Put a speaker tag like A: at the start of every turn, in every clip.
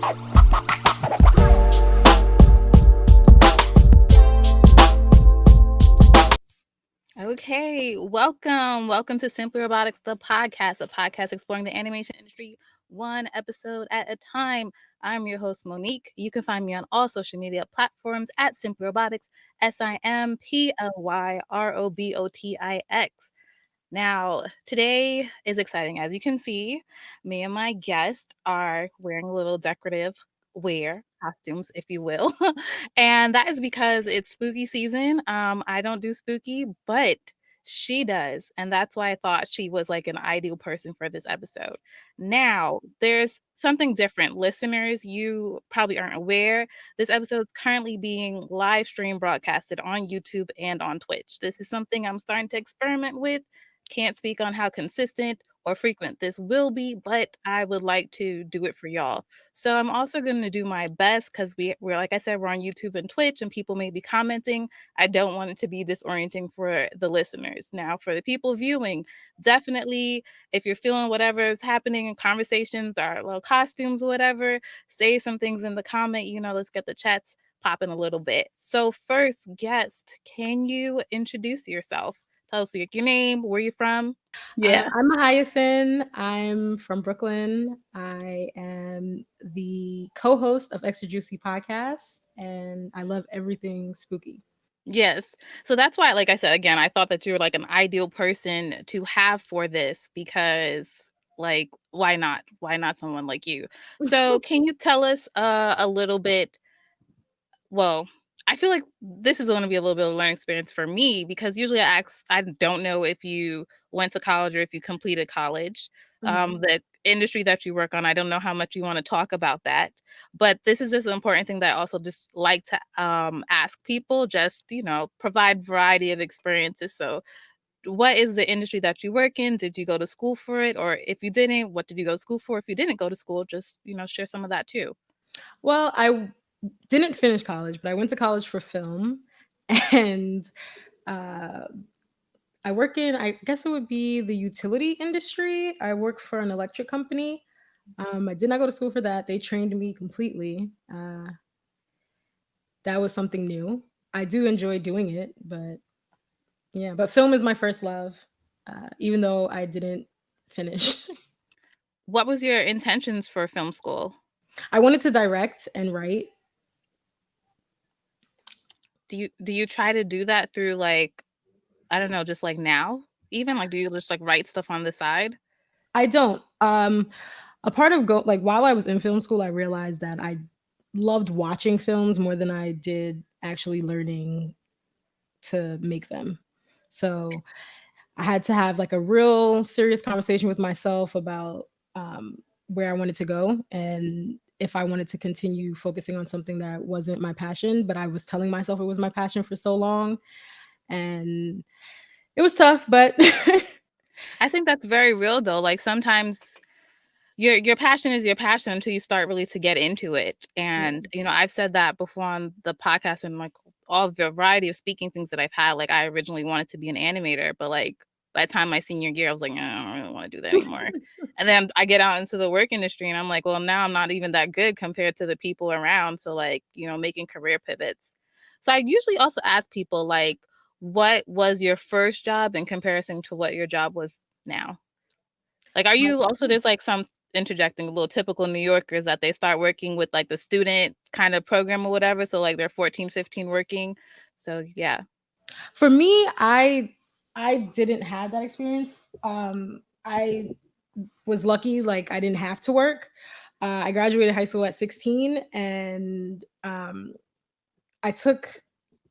A: Okay, welcome to Simply Robotics, the podcast, a podcast exploring the animation industry one episode at a time. I'm your host, Monique. You can find me on all social media platforms at Simply Robotics, SIMPLYROBOTIX. Now, today is exciting. As you can see, me and my guest are wearing a little decorative wear costumes, if you will. And that is because it's spooky season. I don't do spooky, but she does. And that's why I thought she was like an ideal person for this episode. Now, there's something different. Listeners, you probably aren't aware. This episode is currently being live stream broadcasted on YouTube and on Twitch. This is something I'm starting to experiment with. Can't speak on how consistent or frequent this will be, but I would like to do it for y'all. So I'm also going to do my best because we're like I said, we're on YouTube and Twitch, and people may be commenting. I don't want it to be disorienting for the listeners. Now, for the people viewing, definitely, if you're feeling whatever is happening in conversations or little costumes or whatever, say some things in the comment. Let's get the chats popping a little bit. So first guest, can you introduce yourself? Tell us your name, where you're from.
B: I'm Mahiasin. I'm from Brooklyn. I am the co-host of Extra Juicy Podcast, and I love everything spooky.
A: Yes. So that's why, like I said, again, I thought that you were like an ideal person to have for this because, like, why not? Why not someone like you? So can you tell us a little bit? Well, I feel like this is going to be a little bit of a learning experience for me because usually I don't know if you went to college or if you completed college. The industry that you work on, I don't know how much you want to talk about that, but this is just an important thing that I also just like to ask people, just, provide variety of experiences. So what is the industry that you work in? Did you go to school for it? Or if you didn't, what did you go to school for? If you didn't go to school, just, share some of that too.
B: Well, I didn't finish college, but I went to college for film, and uh, I work in, I guess it would be the utility industry. I work for an electric company. I did not go to school for that. They trained me completely. That was something new. I do enjoy doing it, but yeah, but film is my first love, even though I didn't finish.
A: What was your intentions for film school?
B: I wanted to direct and write.
A: Do you try to do that through, like, I don't know, just like now? Even like, do you just like write stuff on the side?
B: I don't. A part of like while I was in film school, I realized that I loved watching films more than I did actually learning to make them. So I had to have like a real serious conversation with myself about where I wanted to go and if I wanted to continue focusing on something that wasn't my passion, but I was telling myself it was my passion for so long. And it was tough, but
A: I think that's very real though. Like sometimes your passion is your passion until you start really to get into it. And I've said that before on the podcast and like all the variety of speaking things that I've had. Like I originally wanted to be an animator, but like by the time my senior year, I was like, I don't really want to do that anymore. And then I get out into the work industry and I'm like, well, now I'm not even that good compared to the people around. So like, making career pivots. So I usually also ask people like, what was your first job in comparison to what your job was now? Like, are you also there's like some interjecting a little typical New Yorkers that they start working with like the student kind of program or whatever. So like they're 14, 15 working. So yeah.
B: for me, I didn't have that experience. I was lucky, like I didn't have to work. I graduated high school at 16, and I took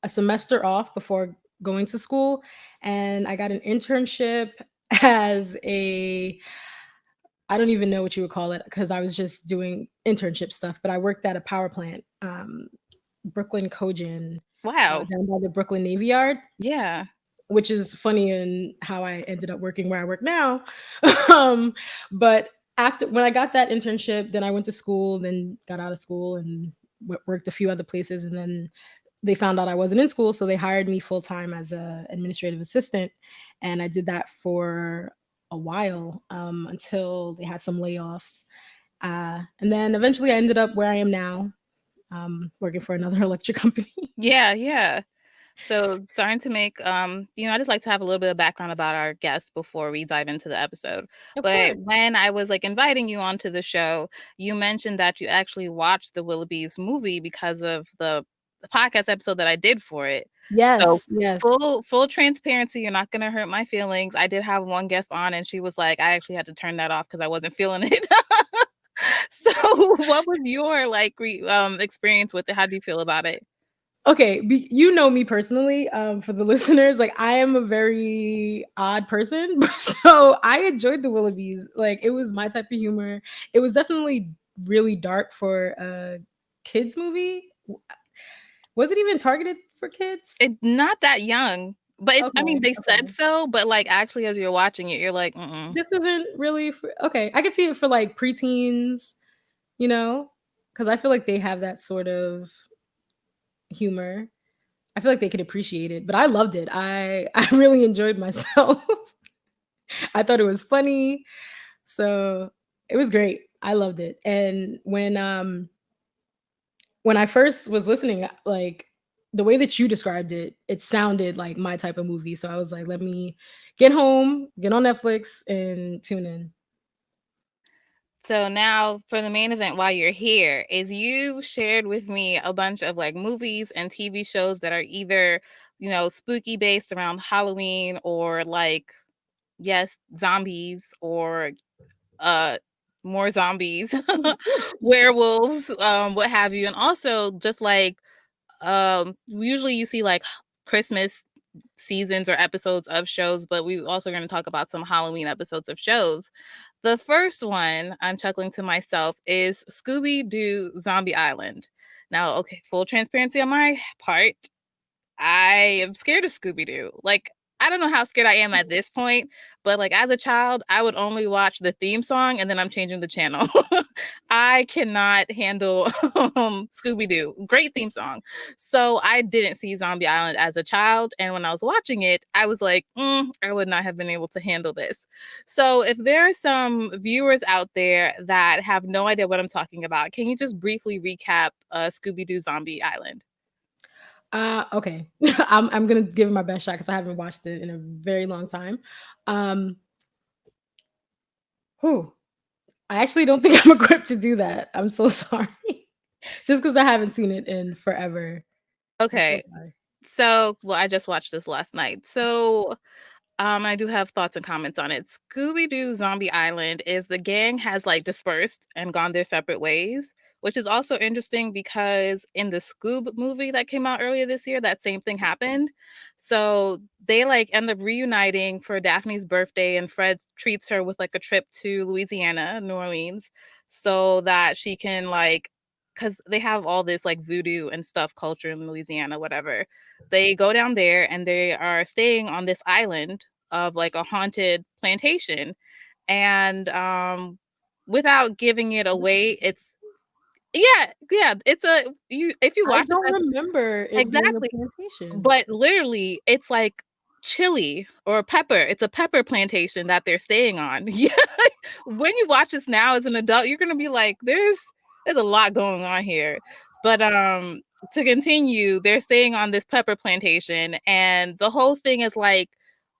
B: a semester off before going to school, and I got an internship as a, I don't even know what you would call it because I was just doing internship stuff, but I worked at a power plant, Brooklyn Cogen,
A: Wow.
B: down by the Brooklyn Navy Yard,
A: Yeah.
B: which is funny in how I ended up working where I work now. um, but after when I got that internship, then I went to school, then got out of school and worked a few other places, and then they found out I wasn't in school, so they hired me full time as a administrative assistant, and I did that for a while until they had some layoffs. And then eventually I ended up where I am now, working for another electric company.
A: Yeah, yeah. So starting to make I just like to have a little bit of background about our guests before we dive into the episode.
B: Of
A: But
B: course.
A: when I was like inviting you onto the show, you mentioned that you actually watched the Willoughbys movie because of the podcast episode that I did for it. So
B: Yes, yes.
A: full transparency, you're not gonna hurt my feelings. I did have one guest on and she was like, I actually had to turn that off because I wasn't feeling it. So what was your like experience with it? How do you feel about it?
B: Okay, you know me personally. For the listeners, like I am a very odd person, so I enjoyed the Willoughbys. Like it was my type of humor. It was definitely really dark for a kids movie. Was it even targeted for kids?
A: It's not that young, but it's I
B: Okay,
A: mean, they said
B: okay.
A: so, but, like, actually, as you're watching it, you're like, "Mm-mm."
B: This isn't really for okay. I can see it for like preteens, you know, because I feel like they have that sort of humor. I feel like they could appreciate it, but I loved it. I really enjoyed myself. I thought it was funny. So it was great. I loved it. And when I first was listening, like the way that you described it, it sounded like my type of movie. So I was like, let me get home, get on Netflix and tune in.
A: So now for the main event while you're here, is you shared with me a bunch of, like, movies and TV shows that are either, spooky based around Halloween or, like, yes, zombies or, uh, more zombies, werewolves, what have you, and also just, like, usually you see like Christmas seasons or episodes of shows, but we also going to talk about some Halloween episodes of shows. The first one, I'm chuckling to myself, is Scooby-Doo Zombie Island. Now, okay, full transparency on my part, I am scared of Scooby-Doo. Like, I don't know how scared I am at this point, but, like, as a child, I would only watch the theme song, and then I'm changing the channel. I cannot handle, Scooby-Doo. Great theme song. So, I didn't see Zombie Island as a child, and when I was watching it, I was like, I would not have been able to handle this." So, if there are some viewers out there that have no idea what I'm talking about, can you just briefly recap, Scooby-Doo Zombie Island?
B: Okay. I'm gonna give it my best shot because I haven't watched it in a very long time. Um whew, I actually don't think I'm equipped to do that. I'm so sorry. Just because I haven't seen it in forever. I'm so
A: Okay.
B: sorry.
A: So, well, I just watched this last night. So, I do have thoughts and comments on it. Scooby-Doo Zombie Island is the gang has like dispersed and gone their separate ways, which is also interesting because in the Scoob movie that came out earlier this year, that same thing happened. So they like end up reuniting for Daphne's birthday, and Fred treats her with like a trip to Louisiana, New Orleans, so that she can like because they have all this like voodoo and stuff culture in Louisiana, whatever. They go down there and they are staying on this island of like a haunted plantation. And without giving it away, it's yeah, yeah, it's a you if you
B: I
A: watch this
B: don't remember it being a
A: exactly.
B: plantation.
A: But literally, it's like chili or pepper. It's a pepper plantation that they're staying on. Yeah. When you watch this now as an adult, you're gonna be like, there's a lot going on here. But to continue, they're staying on this pepper plantation, and the whole thing is like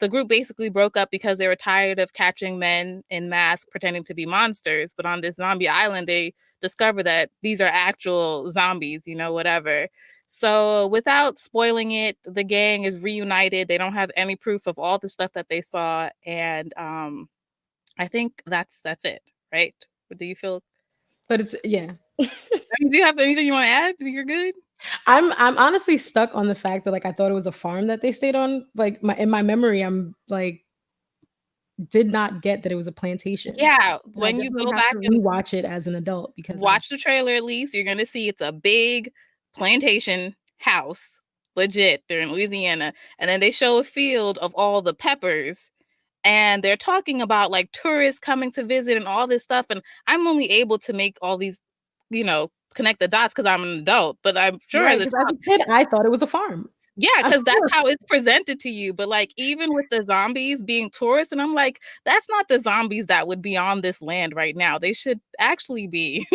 A: the group basically broke up because they were tired of catching men in masks pretending to be monsters. But on this zombie island, they discover that these are actual zombies, whatever. So, without spoiling it, the gang is reunited. They don't have any proof of all the stuff that they saw, and I think that's it, right? Do you feel?
B: But it's yeah.
A: Do you have anything you want to add? You're good.
B: I'm honestly stuck on the fact that like I thought it was a farm that they stayed on. Like in my memory, I'm like did not get that it was a plantation.
A: Yeah,
B: And I
A: when you
B: definitely
A: go
B: have
A: back
B: to
A: and
B: rewatch it as an adult because I
A: watch the trailer, at least you're gonna see it's a big plantation house. Legit, they're in Louisiana, and then they show a field of all the peppers, and they're talking about like tourists coming to visit and all this stuff, and I'm only able to make all these connect the dots because I'm an adult, but I'm sure as
B: right,
A: a
B: because as
A: child
B: a kid, I thought it was a farm.
A: Yeah,
B: Of
A: because that's
B: course.
A: how it's presented to you, but, like, even with the zombies being tourists, and I'm like, "That's not the zombies that would be on this land right now, they should actually be."